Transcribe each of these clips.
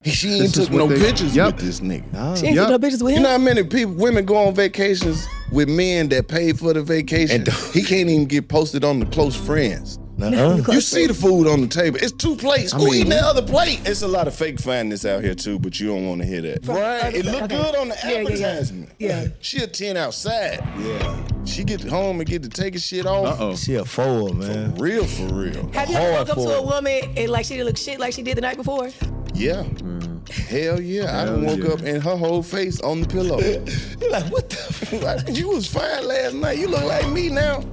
She ain't took no pictures with this nigga. She ain't took no pictures with him. You know how many women go on vacations with men that pay for the vacation? He can't even get posted on the close friends. You see the food on the table. It's 2 plates. Who eating that other plate? It's a lot of fake fineness out here too, but you don't want to hear that. Right? It look good on the advertisement. Yeah. She a 10 outside. Yeah. She get home and get to taking shit off. She a 4, man. For real, for real. Have you ever woke up to a woman and like she didn't look shit like she did the night before? Yeah. Hell yeah. I done woke up and her whole face on the pillow. You're like, what the? You was fine last night. You look like me now.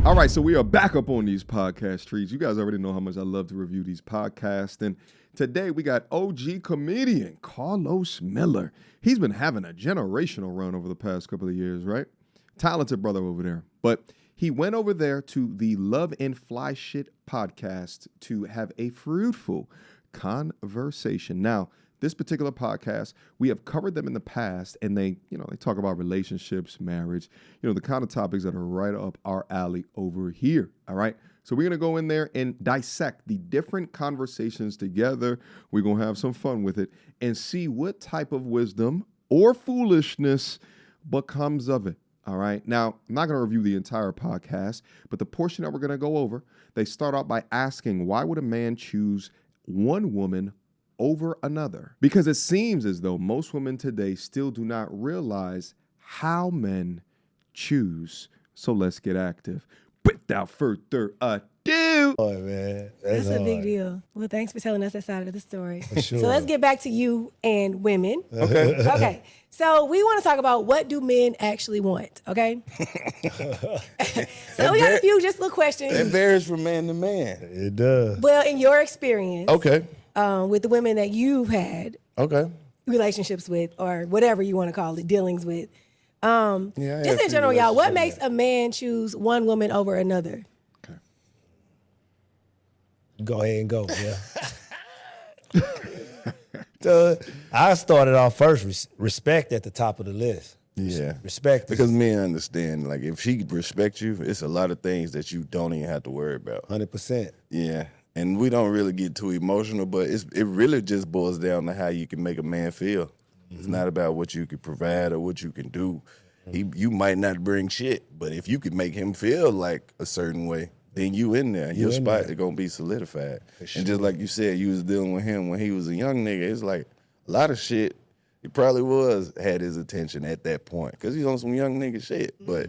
All right, so we are back up on these podcast streets. You guys already know how much I love to review these podcasts. And today we got OG comedian Carlos Miller. He's been having a generational run over the past couple of years, right? Talented brother over there. But he went over there to the Love and Fly Shit podcast to have a fruitful conversation. Now, this particular podcast, we have covered them in the past, and they talk about relationships, marriage, the kind of topics that are right up our alley over here. All right. So we're going to go in there and dissect the different conversations together. We're going to have some fun with it and see what type of wisdom or foolishness becomes of it. All right. Now, I'm not going to review the entire podcast, but the portion that we're going to go over, they start out by asking, why would a man choose one woman over another? Because it seems as though most women today still do not realize how men choose. So let's get active. Without further ado. Oh, man. That's a big deal. Well, thanks for telling us that side of the story. Sure. So let's get back to you and women. Okay. Okay. So we want to talk about what do men actually want, okay? So we got a few just little questions. It varies from man to man. It does. Well, in your experience. Okay. With the women that you've had relationships with, or whatever you want to call it, dealings with. Just in general, y'all, what makes a man choose one woman over another? Okay. Go ahead and go, yeah. So I started off first, respect at the top of the list. Yeah. Respect. Because men understand, like, if she respects you, it's a lot of things that you don't even have to worry about. 100%. Yeah. And we don't really get too emotional, but it really just boils down to how you can make a man feel. Mm-hmm. It's not about what you can provide or what you can do. You might not bring shit, but if you could make him feel like a certain way, then you in there. Your spot is going to be solidified. Sure. And just like you said, you was dealing with him when he was a young nigga. It's like a lot of shit, he probably had his attention at that point because he's on some young nigga shit. But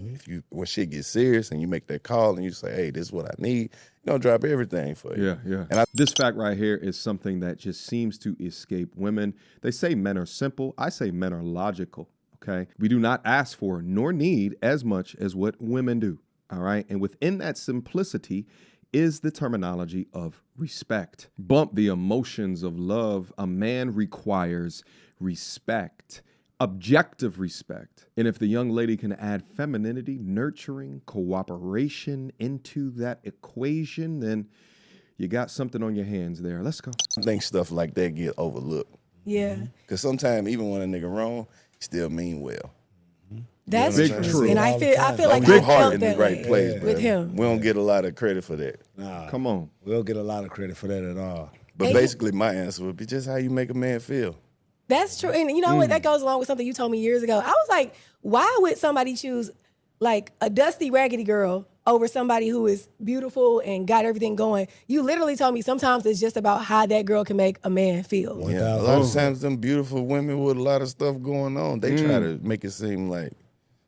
when shit gets serious and you make that call and you say, hey, this is what I need, you're going to drop everything for you. Yeah. And this fact right here is something that just seems to escape women. They say men are simple. I say men are logical, okay? We do not ask for nor need as much as what women do, all right? And within that simplicity is the terminology of respect. Bump the emotions of love. A man requires respect, objective respect. And if the young lady can add femininity, nurturing, cooperation into that equation, then you got something on your hands there. Let's go. I think stuff like that get overlooked. Yeah. Because sometimes even when a nigga wrong, he still mean well. That's Big true. And I feel like Big I heart felt in that the right way place with him. We don't get a lot of credit for that. Nah, Come on. We don't get a lot of credit for that at all. But basically my answer would be just how you make a man feel. That's true. And you know what? That goes along with something you told me years ago. I was like, why would somebody choose like a dusty, raggedy girl over somebody who is beautiful and got everything going? You literally told me sometimes it's just about how that girl can make a man feel. Yeah, a lot of times them beautiful women with a lot of stuff going on, they try to make it seem like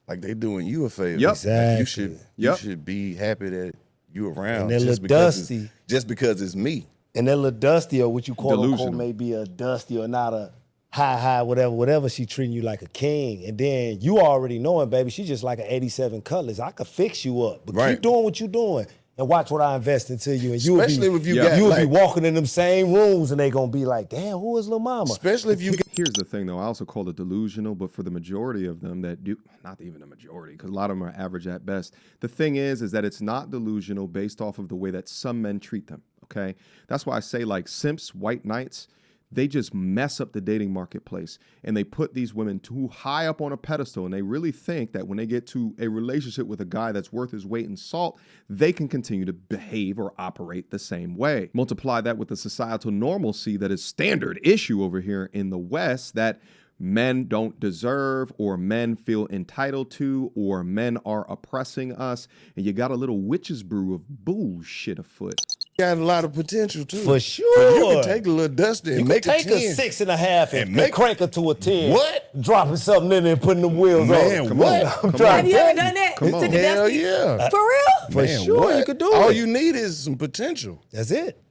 they doing you a favor. Yep. Exactly. Like you should be happy that you around. And they're little dusty. Just because it's me. And that little dusty, or what you quote Delusional. unquote may be a dusty or not a high, whatever, she treating you like a king. And then you already knowing, baby, she just like an 87 Cutlass. I could fix you up. But keep doing what you're doing and watch what I invest into you. And Especially if you got, be walking in them same rooms and they gonna be like, damn, who is Lil Mama? Especially if you Here's the thing, though. I also call it delusional, but for the majority of them that do, not even the majority, because a lot of them are average at best. The thing is that it's not delusional based off of the way that some men treat them, okay? That's why I say, like, simps, white knights, they just mess up the dating marketplace, and they put these women too high up on a pedestal, and they really think that when they get to a relationship with a guy that's worth his weight in salt, they can continue to behave or operate the same way. Multiply that with the societal normalcy that is standard issue over here in the West, that men don't deserve, or men feel entitled to, or men are oppressing us, and you got a little witch's brew of bullshit afoot. Got a lot of potential too. For sure. You can take a little dusty and You make can take a 10. a 6.5 and crank her to a 10. What? Dropping something in there and putting the wheels Man, on. Come what? I'm Come trying Have to you tell ever done that? Come on. Took a Hell dusty? yeah. For real? For Man, sure, what? you could do All it. you need is some potential. That's it.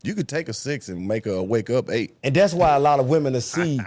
You could take a 6 and make her wake up 8. And that's why a lot of women will see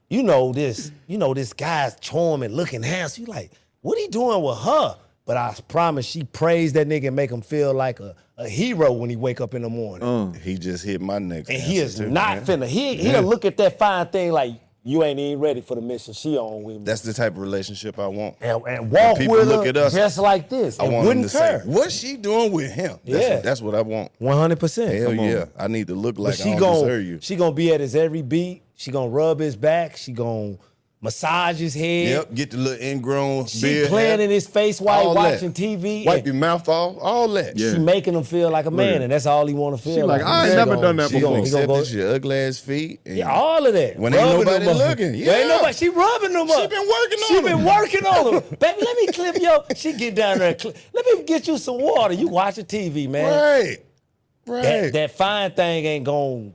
this guy's charming, looking handsome. You like, what he doing with her? But I promise she praise that nigga and make him feel like a hero when he wake up in the morning. He just hit my next. And he is answer, too, not man. finna. He'll look at that fine thing like, you ain't even ready for the mission she on with me. That's the type of relationship I want. And walk people with look her at us, just like this. I and want them wouldn't to care. say, "What's she doing with him?" That's what I want. 100%. Hell Come on. yeah, I need to look like But I don't deserve you. she gonna be at his every beat. She gonna rub his back. She gonna massage his head. Yep, get the little ingrown She beard playing hair. in his face while All he that. watching TV. Wipe and your mouth off, all that. Yeah. She making him feel like a man, at and that's all he want to feel. She like, I ain't never done that She gonna before. accept go, this your ugly ass feet. And yeah, all of that. When ain't Rubbing nobody them up. looking. There ain't Yeah. nobody. She rubbing them up. She been working on She them. been working on them. Baby, let me clip your. She get down there. And let me get you some water. You watching TV, man. Right. That fine thing ain't gonna.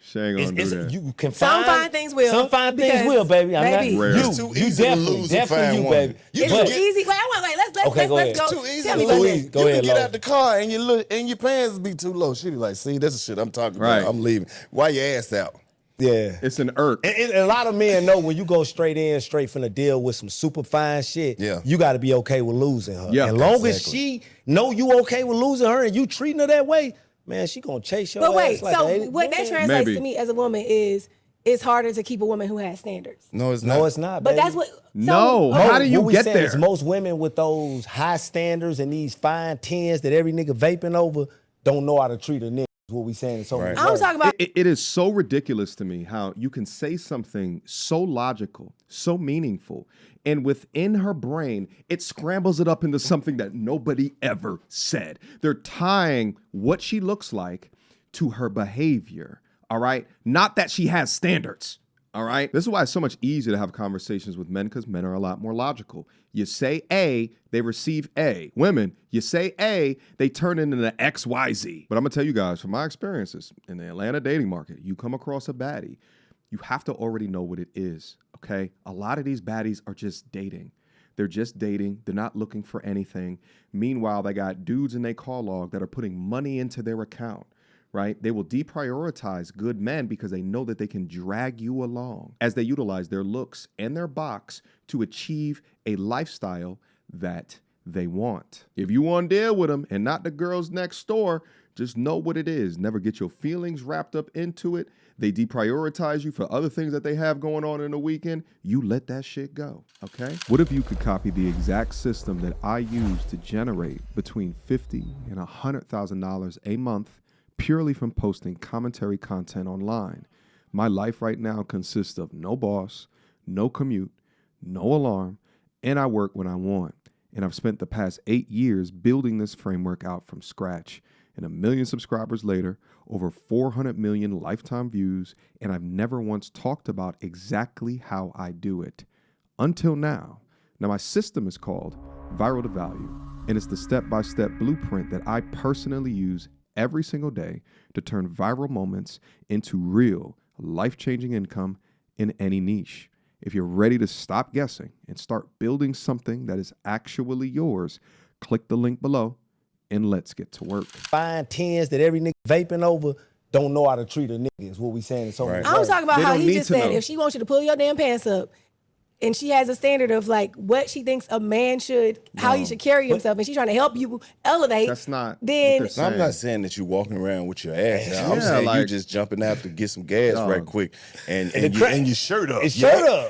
She ain't gonna do that. You can Some find fine things will, Some fine things because, will, baby. I'm baby, not. Rare. You, It's too you easy to definitely, lose a definitely fine you, woman. baby. You It's can too get- easy. Wait, let's Okay, go let's ahead. go. Too easy Tell to me about lose. this. Go you ahead, can get Lo. out the car and your pants be too low. She be like, see, that's the shit I'm talking Right. about. I'm leaving. Why your ass out? Yeah. It's an irk. And a lot of men know when you go straight finna deal with some super fine shit, Yeah. you got to be okay with losing her. Yeah. As long as Exactly. she know you okay with losing her and you treating her that way, man, she gonna chase your But ass wait, like so a- what that translates Maybe. to me as a woman is it's harder to keep a woman who has standards. No, it's not. No, it's not, But baby. that's what. So, No. How do you what we get saying there? is most women with those high standards and these fine tens that every nigga vaping over don't know how to treat a nigga. Is what we saying in so many Right. I'm words. talking about. It is so ridiculous to me how you can say something so logical, so meaningful, and within her brain, it scrambles it up into something that nobody ever said. They're tying what she looks like to her behavior, all right? Not that she has standards, all right? This is why it's so much easier to have conversations with men, because men are a lot more logical. You say A, they receive A. Women, you say A, they turn into the XYZ. But I'm gonna tell you guys, from my experiences in the Atlanta dating market, you come across a baddie, you have to already know what it is, okay? A lot of these baddies are just dating. They're just dating. They're not looking for anything. Meanwhile, they got dudes in their call log that are putting money into their account, right? They will deprioritize good men because they know that they can drag you along as they utilize their looks and their box to achieve a lifestyle that they want. If you want to deal with them and not the girls next door, just know what it is. Never get your feelings wrapped up into it. They deprioritize you for other things that they have going on in the weekend. You let that shit go, okay? What if you could copy the exact system that I use to generate between $50,000 and $100,000 a month purely from posting commentary content online? My life right now consists of no boss, no commute, no alarm, and I work when I want. And I've spent the past 8 years building this framework out from scratch. And 1 million subscribers later, over 400 million lifetime views, and I've never once talked about exactly how I do it. Until now. Now, my system is called Viral to Value, and it's the step-by-step blueprint that I personally use every single day to turn viral moments into real, life-changing income in any niche. If you're ready to stop guessing and start building something that is actually yours, click the link below and let's get to work. Fine tens that every nigga vaping over don't know how to treat a nigga is what we saying in so many I'm words. talking about They how don't he need just to said know. if she wants you to pull your damn pants up, and she has a standard of like what she thinks a man should, how he should carry himself, and she's trying to help you elevate. That's not. Then what they're I'm not saying that you walking around with your ass out. I'm saying you just jumping out to get some gas right quick, and your shirt up.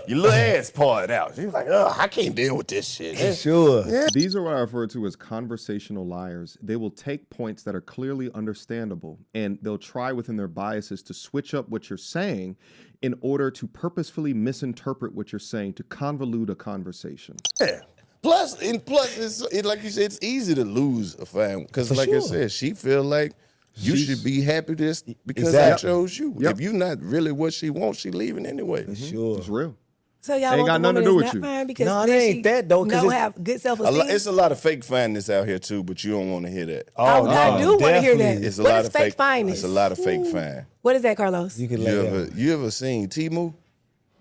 Your little ass part out. You're like, oh, I can't deal with this shit. Sure. Yeah. These are what I refer to as conversational liars. They will take points that are clearly understandable, and they'll try within their biases to switch up what you're saying in order to purposefully misinterpret what you're saying to convolute a conversation. Yeah. Plus, it's like you said, it's easy to lose a fan because, like I said, she feel like you should be happy because I chose you. Yep. If you're not really what she wants, she leaving anyway. Sure. It's real. so y'all Ain't want got the nothing to woman do that's with not you. fine because No, it then ain't she that, though, 'cause don't it's- have good self-esteem. It's a lot of fake fineness out here too, but you don't want to hear that. I do want to hear that. definitely. It's a What lot is of fake fineness? It's a lot of fake fine. What is that, Carlos? You can lay You ever seen Temu?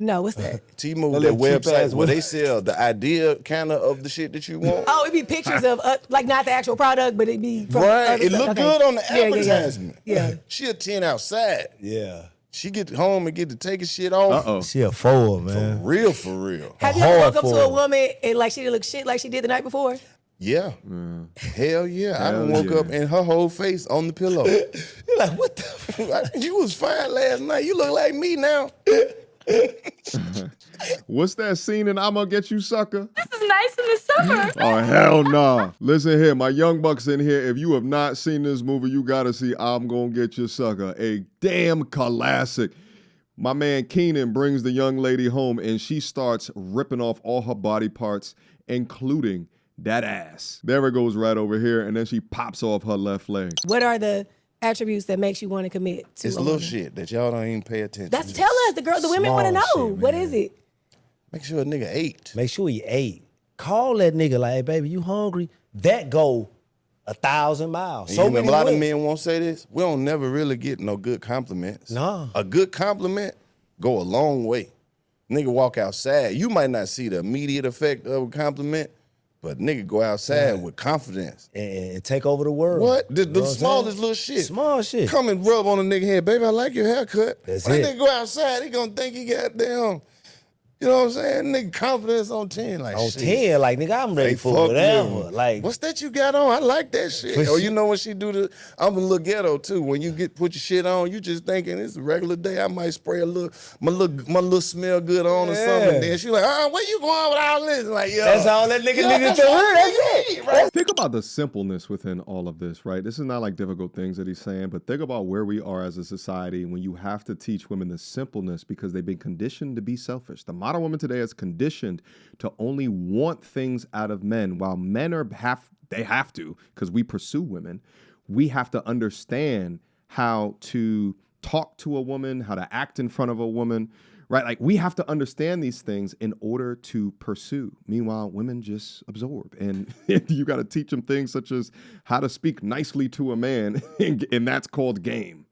No, what's that? Temu, That that little cheap website ass where one. they sell the idea kind of the shit that you want. Oh, it'd be pictures of like not the actual product, but it'd be from Right, other it stuff. look Okay. good on the Yeah, advertisement. Yeah. She a 10 outside. Yeah. She get home and get to taking shit off. Uh-oh. She a fool, man. For real. Have you ever hard woke up to for a her. woman and like she didn't look shit like she did the night before? Yeah. Hell yeah. I done Hell woke yeah. up and her whole face on the pillow. You're like, what the? You was fine last night. You look like me now. What's that scene in I'm Gonna Get You, Sucker? This is nice in the summer. Oh, hell nah. Listen here, my young bucks in here. If you have not seen this movie, you gotta see I'm Gonna Get You, Sucker. A damn classic. My man Keenan brings the young lady home and she starts ripping off all her body parts, including that ass. There it goes right over here, and then she pops off her left leg. What are the attributes that makes you want to commit to It's a little woman? shit that y'all don't even pay attention That's to. tell us. The women want to know. Small shit, What man. is it? Make sure a nigga ate. Make sure he ate. Call that nigga like, hey, baby, you hungry? That go 1,000 miles. So many a lot of women- men won't say this. We don't never really get no good compliments. No. A good compliment go a long way. Nigga walk outside. You might not see the immediate effect of a compliment, but nigga go outside with confidence. and take over the world. What? The You know what I'm smallest saying? little shit. Small shit. Come and rub on a nigga head. Baby, I like your haircut. That's When it. nigga go outside, he gonna think he got damn, you know what I'm saying? Nigga confidence on 10. Like, On shit. 10, like, nigga, I'm ready Hey, for fuck whatever. you. Like, What's that you got on? I like that shit. For Or shit. you know when she do the, I'm a little ghetto too. When you put your shit on, you just thinking it's a regular day. I might spray my little smell good on or something. And then she like, where you going with all this? Like, yo. that's all that nigga needed to hear. That's it. Right? Think about the simpleness within all of this, right? This is not like difficult things that he's saying, but think about where we are as a society when you have to teach women the simpleness because they've been conditioned to be selfish. The modern woman today is conditioned to only want things out of men, while men they have to, because we pursue women. We have to understand how to talk to a woman, how to act in front of a woman, right? Like we have to understand these things in order to pursue. Meanwhile, women just absorb, and you got to teach them things such as how to speak nicely to a man, and that's called game.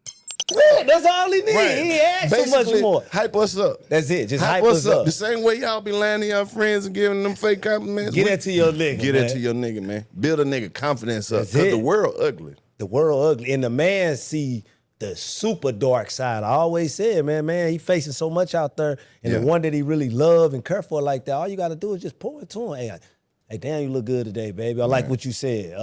Yeah, that's all he needs. Right. He ain't asked so much Basically, more. hype us up. That's it. Just hype us us up. The same way y'all be lying to your friends and giving them fake compliments. Get that to your nigga. Get man. it to your nigga, man. Build a nigga confidence up. That's Because it. the world ugly. The world ugly. And the man see the super dark side. I always said, man, he facing so much out there. And Yeah. the one that he really love and care for like that, all you got to do is just pour it to him. Hey, damn, you look good today, baby. I like what you said.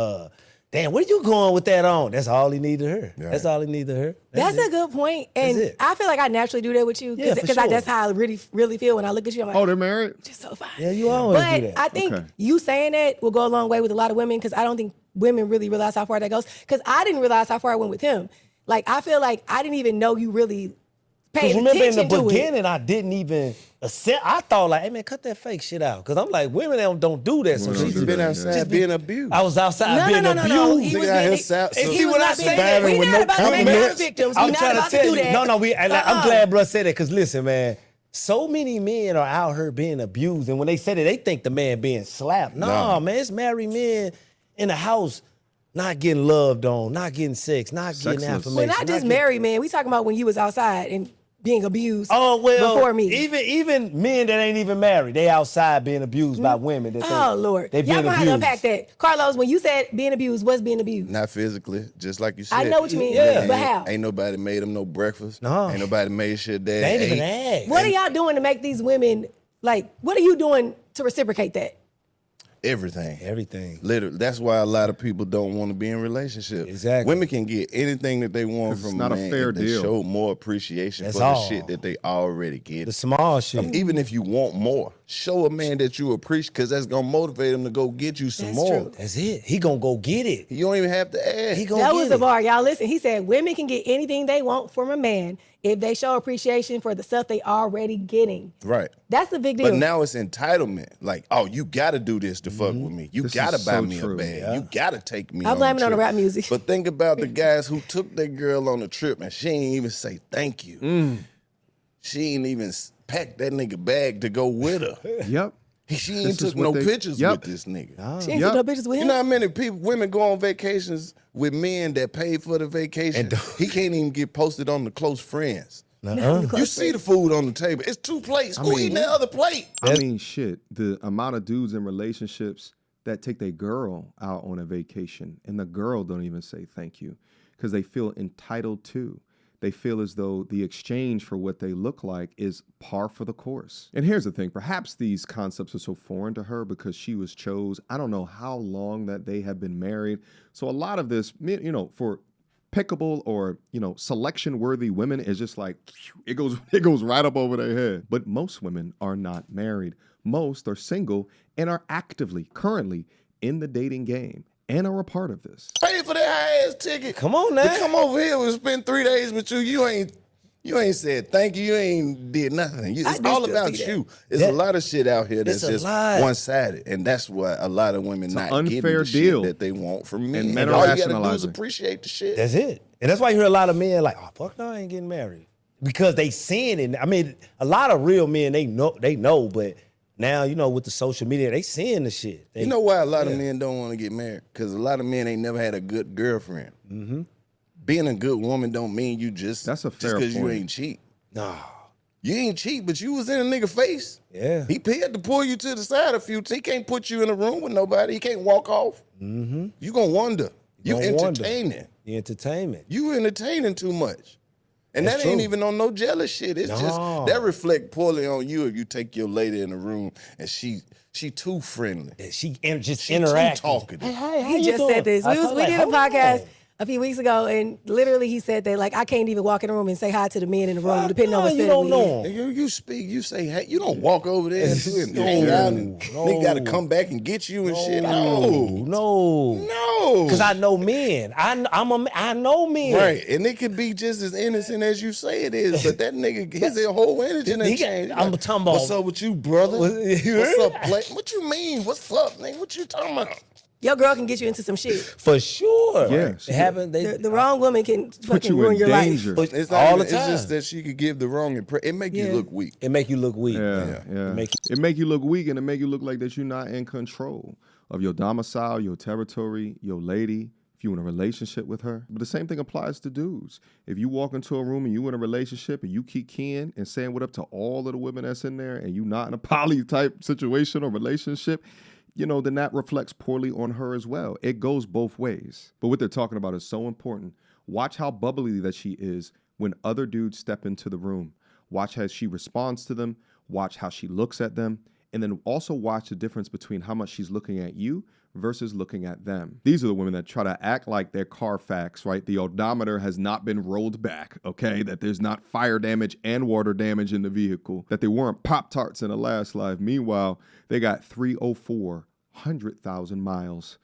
Damn, where you going with that on? That's all he need to hear. Yeah. That's all he need to hear. That's a good point. And That's it. I feel like I naturally do that with you. Yeah, for Because sure. that's how I really, really feel when I look at you. I'm like, Oh, they're married? just so fine. Yeah, you always But do that. I think Okay. you saying that will go a long way with a lot of women because I don't think women really realize how far that goes. Because I didn't realize how far I went with him. Like, I feel like I didn't even know you really Because paid remember in attention the to it. beginning, I didn't even accept. I thought like, hey man, cut that fake shit out. Because I'm like, women don't do that. So Women don't she's do Been that, outside being abused. I was outside No, being no. abused. He was Nigga out here being, sat- he so- was See what I not say? being, Battling we with not no about to make compliments. our victims. I'm We not trying about to to tell do you. that. No, I'm glad bro said that because listen, man, so many men are out here being abused, and when they say that, they think the man being slapped. No, man, it's married men in the house not getting loved on, not getting sex, not getting Sexless. affirmation. Well, not just getting- married, man. We talking about when you was outside and being abused Oh well, before me. even men that ain't even married, they outside being abused by women. That Oh, Lord. they Y'all being gonna have to abused. unpack that. Carlos, when you said being abused, what's being abused? Not physically, just like you said. I know what you mean, Yeah. but how? Ain't nobody made them no breakfast. No. Ain't nobody made sure dad They ain't even ate. asked. What are y'all doing to make these women Like, what are you doing to reciprocate that? Everything. Literally. That's why a lot of people don't want to be in relationships. Exactly. Women can get anything that they want from not a a man fair if they deal. show more appreciation That's for the all. shit that they already get. The small shit. Even if you want more, show a man that you appreciate, because that's going to motivate him to go get you some That's more. true. That's it. He gonna go get it. You don't even have to ask. He gonna That get was the it. bar. Y'all listen. He said women can get anything they want from a man if they show appreciation for the stuff they already getting. Right. That's the big deal. But now it's entitlement. Like, oh, you got to do this to fuck with me. You This got to is buy so me true. a bag. Yeah. You got to take me I on blame a it on the trip. rap music. But think about the guys who took their girl on a trip and she ain't even say thank you. She ain't even pack that nigga bag to go with her. Yep. She This ain't is took what no they- pictures Yep. with this nigga. She ain't Yep. took no pictures with You him. know how many women go on vacations with men that paid for the vacation? He can't even get posted on the close friends. You see the food on the table. It's 2 plates. Who eating that other plate? I mean, shit, the amount of dudes in relationships that take their girl out on a vacation and the girl don't even say thank you because they feel entitled to. They feel as though the exchange for what they look like is par for the course. And here's the thing, perhaps these concepts are so foreign to her because she was chose. I don't know how long that they have been married. So a lot of this, you know, for pickable or, you know, selection worthy women is just like it goes right up over their head. But most women are not married. Most are single and are actively currently in the dating game and are a part of this. Pay for that high ass ticket. Come on now. To come over here and spend 3 days with you. You ain't said thank you. You ain't did nothing. It's do all still about see that. you. There's a lot of shit out here that's It's a just lot. one-sided, and that's why a lot of women an not getting unfair the deal. shit that they want from men. men are All you gotta do is rationalizing. appreciate the shit. That's it. And that's why you hear a lot of men like, oh, fuck no, I ain't getting married. Because they seeing it. I mean, a lot of real men, they know, but now, you know, with the social media, they seeing the shit. You know why a lot of men don't want to get married? Because a lot of men ain't never had a good girlfriend. Mm-hmm. Being a good woman don't mean you just That's a fair because you point. ain't cheap. Nah. You ain't cheap, but you was in a nigga face. Yeah. He had to pull you to the side a few times. He can't put you in a room with nobody. He can't walk off. Mm-hmm. You gonna wonder. You gonna wonder. entertaining. The entertainment. You entertaining too much. And That's that ain't true. even on no jealous shit. It's just that reflect poorly on you if you take your lady in the room and she too friendly. She just She interact. too talkative. He just said this. We did a podcast a few weeks ago, and literally he said that, like, I can't even walk in the room and say hi to the men in the room, depending on what's you said. don't know. You speak, you say, hey, you don't walk over there and hang out and nigga gotta come back and get you and shit. No. Because I know men. I know men. Right, and it could be just as innocent as you say it is, but that nigga, his whole energy done changed. I'm talking about- What's up with you, brother? You What's heard? up, play? What you mean? What's up, nigga? What you talking about? Your girl can get you into some shit. For sure. Yes. It happen. The wrong woman can Put fucking you ruin in your danger. life. It's all the It's time. just that she could give the wrong impression. It make you Yeah. look weak. It make you look weak. Yeah. It make you look weak and it make you look like that you're not in control of your domicile, your territory, your lady, if you're in a relationship with her. But the same thing applies to dudes. If you walk into a room and you in a relationship and you keep keying and saying what up to all of the women that's in there and you not in a poly type situation or relationship, you know, then that reflects poorly on her as well. It goes both ways. But what they're talking about is so important. Watch how bubbly that she is when other dudes step into the room. Watch how she responds to them. Watch how she looks at them. And then also watch the difference between how much she's looking at you versus looking at them. These are the women that try to act like they're Carfax, right? The odometer has not been rolled back, okay? That there's not fire damage and water damage in the vehicle, that they weren't Pop-Tarts in the last life. Meanwhile, they got 304,000 miles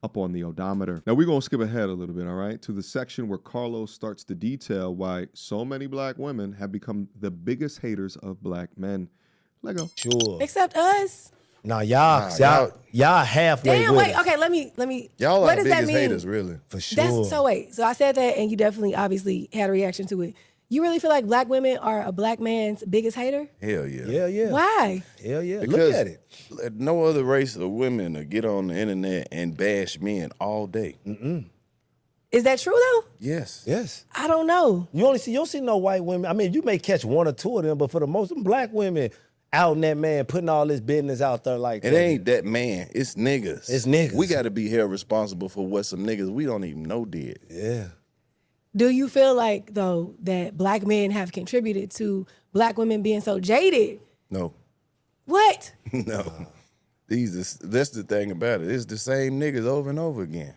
up on the odometer. Now, we're going to skip ahead a little bit, all right, to the section where Carlos starts to detail why so many black women have become the biggest haters of black men. Let go. Sure. Except us. Now y'all halfway Damn, with wait, it. okay, let me. Y'all what are does the that biggest mean? haters, really. For sure. So wait, so I said that, and you definitely, obviously, had a reaction to it. You really feel like black women are a black man's biggest hater? Hell yeah. Yeah. Why? Hell yeah. Because Look at it. no other race of women will get on the internet and bash men all day. Is that true though? Yes. Yes. I don't know. You don't see no white women. I mean, you may catch one or two of them, but for the most, them black women out in that man putting all this business out there like It that. ain't that man. It's niggas. It's niggas. We got to be held responsible for what some niggas we don't even know did. Yeah. Do you feel like though that black men have contributed to black women being so jaded? No. What? No. That's the thing about it. It's the same niggas over and over again.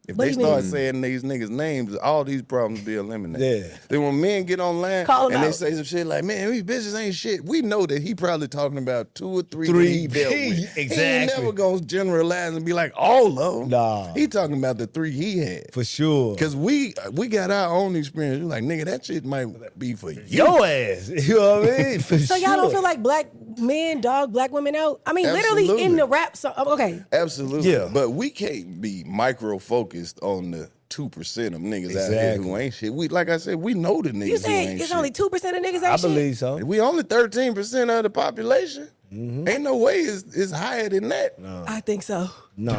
If What they do you start mean? saying these niggas' names, all these problems be eliminated. Yeah. Then when men get online Call 'em and they out. say some shit like, man, these bitches ain't shit, we know that he probably talking about 2 or 3 that Three. he dealt with. He ain't Exactly. never gonna generalize and be like, all of them. Nah. He talking about the 3 he had. For sure. Because we got our own experience. We're like, nigga, that shit might be for you. Your ass. You know what I mean? For So sure. y'all don't feel like black men dog black women out? I mean, literally Absolutely. in the rap song. Okay. Absolutely. Yeah. But we can't be micro-focused on the 2% of niggas out here Exactly. who ain't shit. We, like I said, we know the niggas You who say ain't it's shit. only 2% of niggas ain't I shit? believe so. We only 13% of the population. Ain't no way it's higher than that. I think so. No.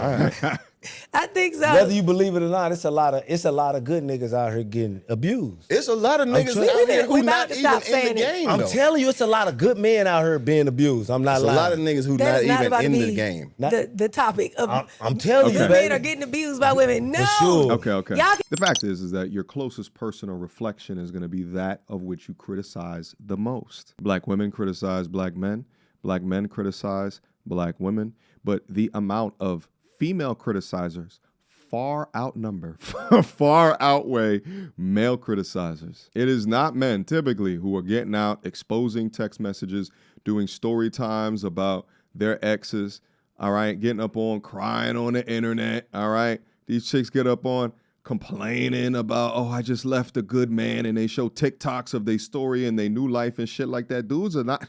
I think so. Whether you believe it or not, it's a lot of good niggas out here getting abused. It's a lot of niggas telling out you, here we who about not to even stop in the saying it. game. I'm though. telling you, it's a lot of good men out here being abused. I'm not It's a lying. lot of niggas who That not is not even about to in be the game. the topic of I'm telling you, good baby. men are getting abused by women. No. sure. Okay. Y'all The fact is that your closest personal reflection is going to be that of which you criticize the most. Black women criticize black men criticize black women, but the amount of female criticizers far outweigh male criticizers. It is not men typically who are getting out, exposing text messages, doing story times about their exes, all right, getting up on crying on the internet, all right. These chicks get up on complaining about, oh, I just left a good man, and they show TikToks of their story and their new life and shit like that. Dudes are not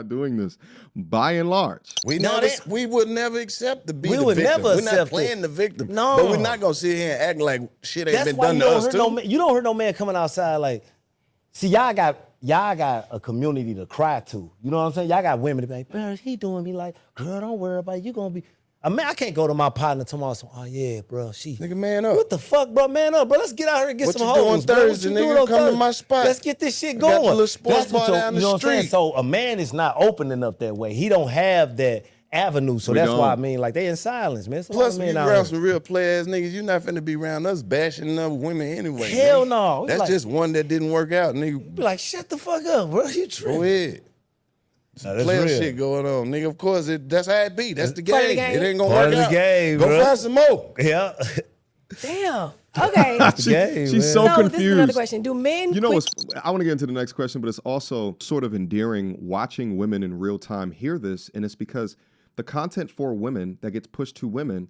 doing this by and large. We would never accept to be We the would victim. never We're not accept playing it. the victim. No. But we're not gonna sit here and act like shit ain't That's been why done you to don't us hear too. no man. You don't hear no man coming outside like, see, y'all got a community to cry to. You know what I'm saying? Y'all got women to be like, bro, he doing me like, girl, don't worry about it. You gonna be. I mean, I can't go to my partner tomorrow. So, oh yeah, bro, she. Nigga, man up. What the fuck, bro? Man up, bro. Let's get out here and get What some you doing hoes, bro. Thursday, What you nigga? doing on Come to Thursday? my spot. Let's get this shit I going. got the little sports That's what bar down the you know what I'm saying? street. So a man is not opening up that way. He don't have that avenue. So We that's why I don't. mean, like, they in silence, man. It's a lot Plus, of if men you out around here. some real play ass niggas, you're not finna be around us bashing other women anyway. Hell nigga. no. It's That's like- just one that didn't work out, nigga. Be like, shut the fuck up, bro. You tripping. Go ahead. Nah, that's Player real. shit going on, nigga. Of course, that's how it be. That's the Part of the game. game. It ain't gonna Part work of the out. game, Go bro. find some more. Yeah. Damn. Okay. the game, She's man. so So confused. this is another question. Do men You know, quit? I want to get into the next question, but it's also sort of endearing watching women in real time hear this, and it's because the content for women that gets pushed to women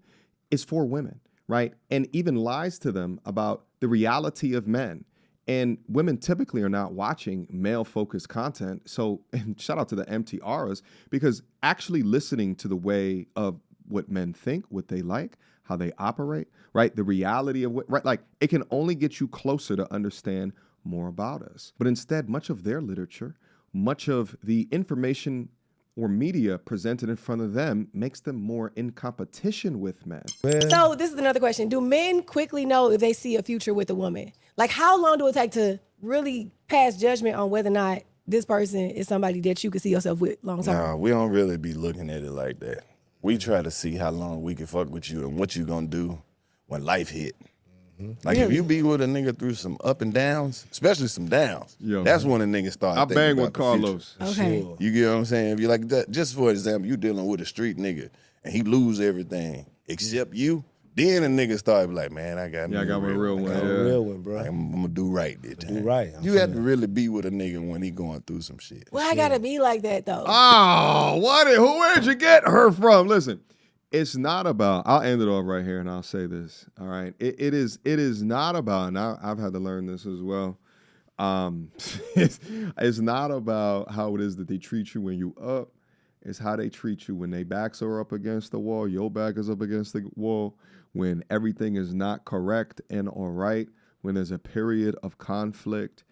is for women, right? And even lies to them about the reality of men. And women typically are not watching male-focused content. So, and shout out to the MTRs, because actually listening to the way of what men think, what they like, how they operate, right? The reality of what, right? Like, it can only get you closer to understand more about us. But instead, much of their literature, much of the information or media presented in front of them makes them more in competition with men. So this is another question. Do men quickly know if they see a future with a woman? Like, how long do it take to really pass judgment on whether or not this person is somebody that you could see yourself with long term? Nah, we don't really be looking at it like that. We try to see how long we can fuck with you and what you gonna do when life hit. Like, if you be with a nigga through some up and downs, especially some downs, Yo. that's when a nigga start I thinking bang about with the future. Carlos. Okay. You get what I'm saying? If you like that, just for example, you dealing with a street nigga and he lose everything except you, then a nigga start be like, man, I got me I got my real one. I got Yeah. a Real one, bro. Like, I'm gonna do right this time. right. You have to really be with a nigga when he going through some shit. Well, I gotta be like that though. Oh, where'd you get her from? Listen, it's not about, I'll end it off right here and I'll say this. All right. It is not about, and I've had to learn this as well. It's not about how it is that they treat you when you up. It's how they treat you when they backs are up against the wall, your back is up against the wall, when everything is not correct and all right, when there's a period of conflict.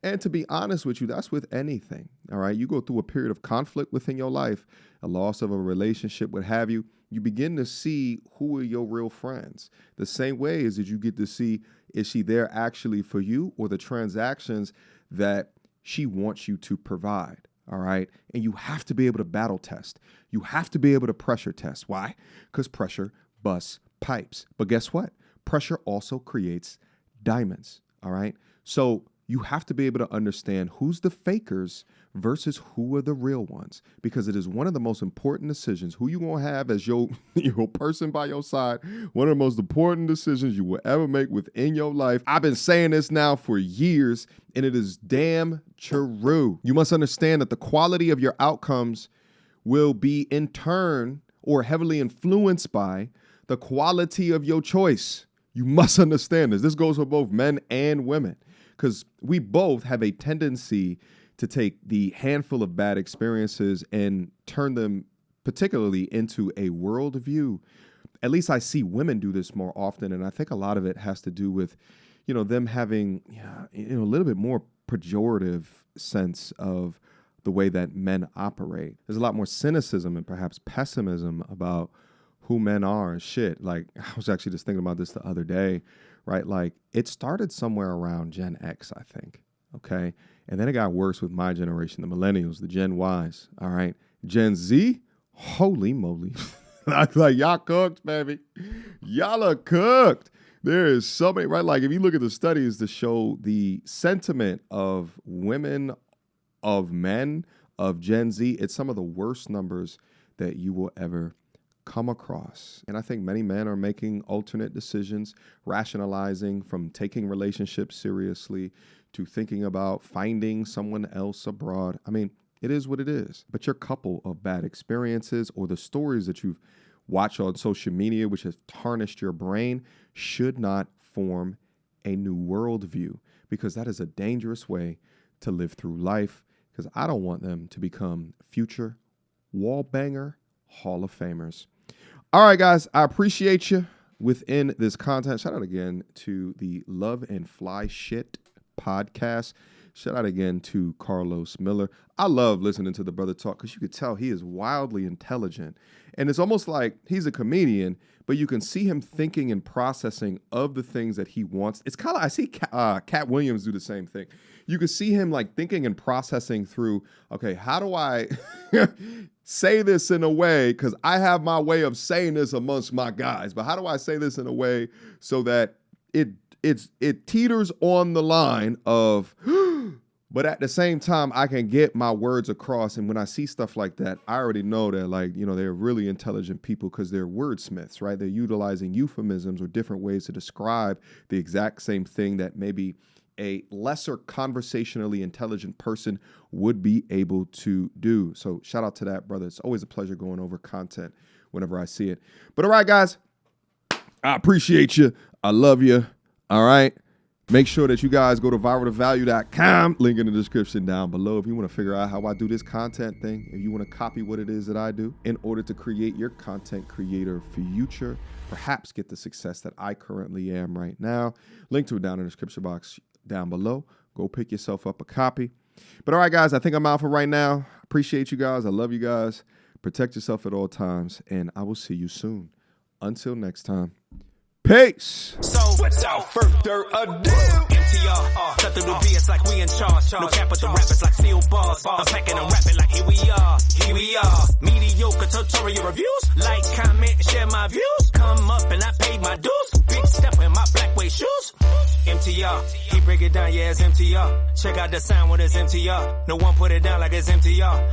And to be honest with you, that's with anything, all right? You go through a period of conflict within your life, a loss of a relationship, what have you, you begin to see who are your real friends. The same way as that you get to see, is she there actually for you or the transactions that she wants you to provide, all right? And you have to be able to battle test. You have to be able to pressure test. Why? Because pressure busts pipes. But guess what? Pressure also creates diamonds, all right? So you have to be able to understand who's the fakers versus who are the real ones, because it is one of the most important decisions. Who you gonna have as your person by your side, one of the most important decisions you will ever make within your life. I've been saying this now for years, and it is damn true. You must understand that the quality of your outcomes will be in turn or heavily influenced by the quality of your choice. You must understand this. This goes for both men and women, because we both have a tendency to take the handful of bad experiences and turn them particularly into a worldview. At least I see women do this more often, and I think a lot of it has to do with, them having a little bit more pejorative sense of the way that men operate. There's a lot more cynicism and perhaps pessimism about who men are and shit. Like, I was actually just thinking about this the other day, right? Like, it started somewhere around Gen X, I think, okay? And then it got worse with my generation, the millennials, the Gen Ys, all right? Gen Z, holy moly. Like, y'all cooked, baby. Y'all are cooked. There is so many, right? Like, if you look at the studies that show the sentiment of women, of men, of Gen Z, it's some of the worst numbers that you will ever come across. And I think many men are making alternate decisions, rationalizing from taking relationships seriously to thinking about finding someone else abroad. I mean, it is what it is. But your couple of bad experiences or the stories that you've watched on social media, which has tarnished your brain, should not form a new worldview, because that is a dangerous way to live through life, because I don't want them to become future wall banger Hall of Famers. All right, guys, I appreciate you within this content. Shout out again to the Love and Fly Shit podcast. Shout out again to Carlos Miller. I love listening to the brother talk, because you could tell he is wildly intelligent. And it's almost like he's a comedian, but you can see him thinking and processing of the things that he wants. It's kind of, I see Cat Williams do the same thing. You can see him like thinking and processing through, okay, how do I say this in a way, because I have my way of saying this amongst my guys, but how do I say this in a way so that it teeters on the line of, but at the same time, I can get my words across. And when I see stuff like that, I already know that, like, they're really intelligent people, because they're wordsmiths, right? They're utilizing euphemisms or different ways to describe the exact same thing that maybe a lesser conversationally intelligent person would be able to do. So shout out to that, brother. It's always a pleasure going over content whenever I see it. But all right, guys, I appreciate you. I love you. All right. Make sure that you guys go to viraltovalue.com. Link in the description down below if you want to figure out how I do this content thing. If you want to copy what it is that I do in order to create your content creator future, perhaps get the success that I currently am right now. Link to it down in the description box down below. Go pick yourself up a copy. But all right, guys, I think I'm out for right now. Appreciate you guys. I love you guys. Protect yourself at all times, and I will see you soon. Until next time. Peace. So, without further ado, MTR, cut through the BS like we in charge. No cap with the rappers like steel bars. I'm packing and rapping like here we are. Mediocre tutorial reviews. Like, comment, share my views. Come up and I paid my dues. Big step in my black way shoes. MTR, he break it down, yeah, it's MTR. Check out the sound with his MTR. No one put it down like it's MTR.